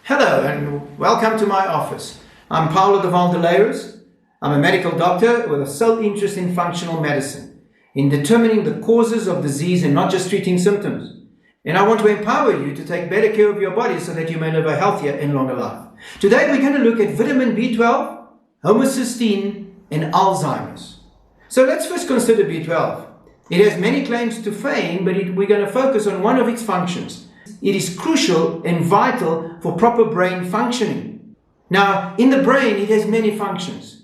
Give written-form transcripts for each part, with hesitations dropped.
Hello and welcome to my office. I'm Paulo de Valdoleiros. I'm a medical doctor with a sole interest in functional medicine, in determining the causes of disease and not just treating symptoms. And I want to empower you to take better care of your body so that you may live a healthier and longer life. Today we're going to look at vitamin B12, homocysteine and Alzheimer's. So let's first consider B12. It has many claims to fame, but we're going to focus on one of its functions. It is crucial and vital for proper brain functioning. Now, in the brain, it has many functions.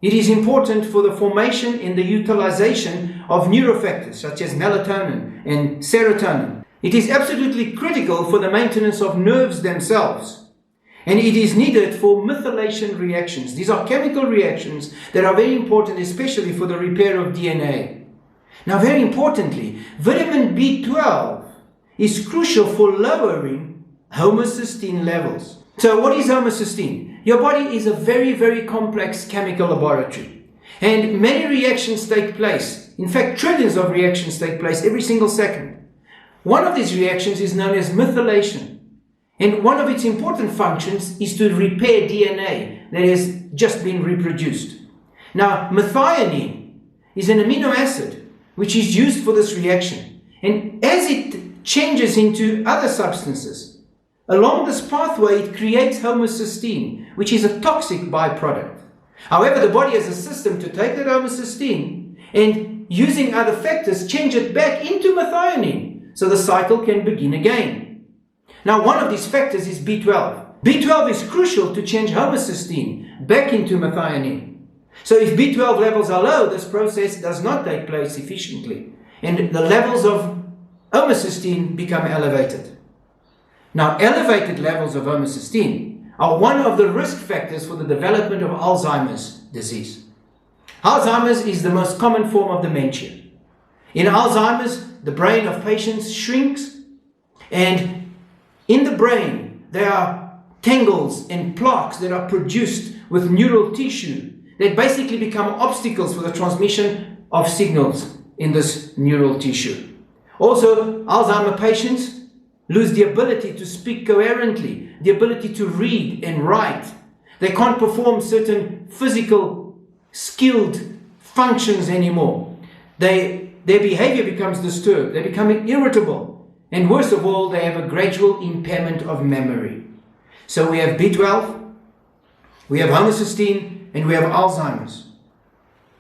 It is important for the formation and the utilization of neurofactors such as melatonin and serotonin. It is absolutely critical for the maintenance of nerves themselves. And it is needed for methylation reactions. These are chemical reactions that are very important, especially for the repair of DNA. Now, very importantly, vitamin B12 is crucial for lowering homocysteine levels. So what is homocysteine? Your body is a very, very complex chemical laboratory. And many reactions take place. In fact, trillions of reactions take place every single second. One of these reactions is known as methylation. And one of its important functions is to repair DNA that has just been reproduced. Now, methionine is an amino acid which is used for this reaction. And as it changes into other substances, along this pathway it creates homocysteine, which is a toxic byproduct. However, the body has a system to take that homocysteine and, using other factors, change it back into methionine so the cycle can begin again. Now, one of these factors is B12. B12 is crucial to change homocysteine back into methionine. So if B12 levels are low, this process does not take place efficiently, and the levels of homocysteine become elevated. Now, elevated levels of homocysteine are one of the risk factors for the development of Alzheimer's disease. Alzheimer's is the most common form of dementia. In Alzheimer's, the brain of patients shrinks, and in the brain there are tangles and plaques that are produced with neural tissue that basically become obstacles for the transmission of signals in this neural tissue. Also, Alzheimer patients lose the ability to speak coherently, the ability to read and write. They can't perform certain physical, skilled functions anymore. Their behavior becomes disturbed. They become irritable. And worst of all, they have a gradual impairment of memory. So we have B12, we have homocysteine, and we have Alzheimer's.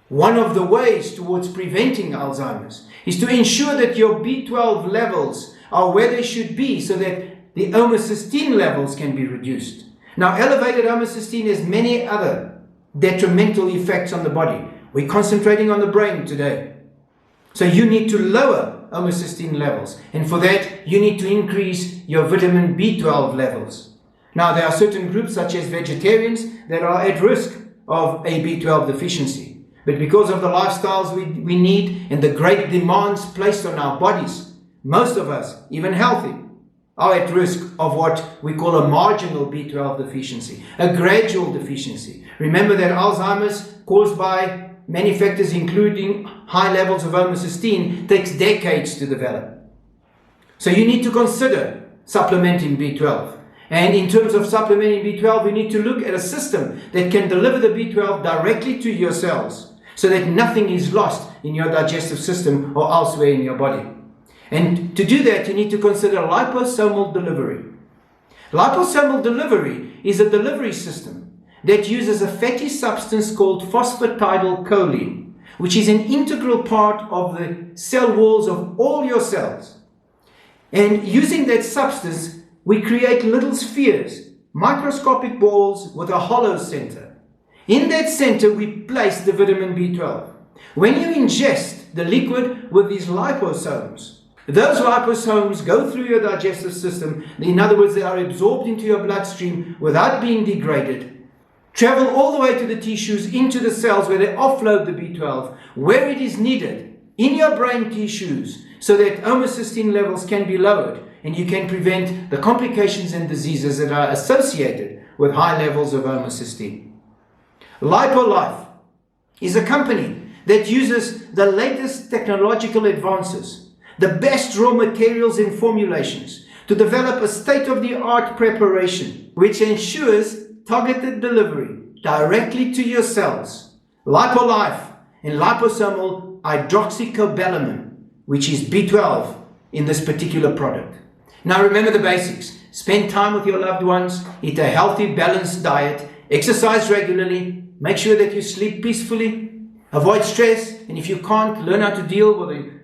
One of the ways towards preventing Alzheimer's is to ensure that your B12 levels are where they should be so that the homocysteine levels can be reduced. Now, elevated homocysteine has many other detrimental effects on the body. We're concentrating on the brain today. So you need to lower homocysteine levels, and for that you need to increase your vitamin B12 levels. Now, there are certain groups such as vegetarians that are at risk of a B12 deficiency. But because of the lifestyles we need and the great demands placed on our bodies, most of us, even healthy, are at risk of what we call a marginal B12 deficiency, a gradual deficiency. Remember that Alzheimer's, caused by many factors including high levels of homocysteine, takes decades to develop. So you need to consider supplementing B12. And in terms of supplementing B12, we need to look at a system that can deliver the B12 directly to your cells, so that nothing is lost in your digestive system or elsewhere in your body. And to do that, you need to consider liposomal delivery. Liposomal delivery is a delivery system that uses a fatty substance called phosphatidylcholine, which is an integral part of the cell walls of all your cells. And using that substance, we create little spheres, microscopic balls with a hollow center. In that center, we place the vitamin B12. When you ingest the liquid with these liposomes, those liposomes go through your digestive system. In other words, they are absorbed into your bloodstream without being degraded, travel all the way to the tissues, into the cells where they offload the B12, where it is needed, in your brain tissues, so that homocysteine levels can be lowered and you can prevent the complications and diseases that are associated with high levels of homocysteine. LipoLife is a company that uses the latest technological advances, the best raw materials and formulations to develop a state-of-the-art preparation which ensures targeted delivery directly to your cells. LipoLife and liposomal hydroxycobalamin, which is B12 in this particular product. Now remember the basics. Spend time with your loved ones, eat a healthy, balanced diet, exercise regularly, make sure that you sleep peacefully, avoid stress, and if you can't, learn how to deal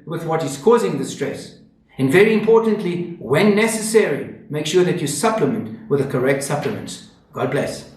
with what is causing the stress. And very importantly, when necessary, make sure that you supplement with the correct supplements. God bless.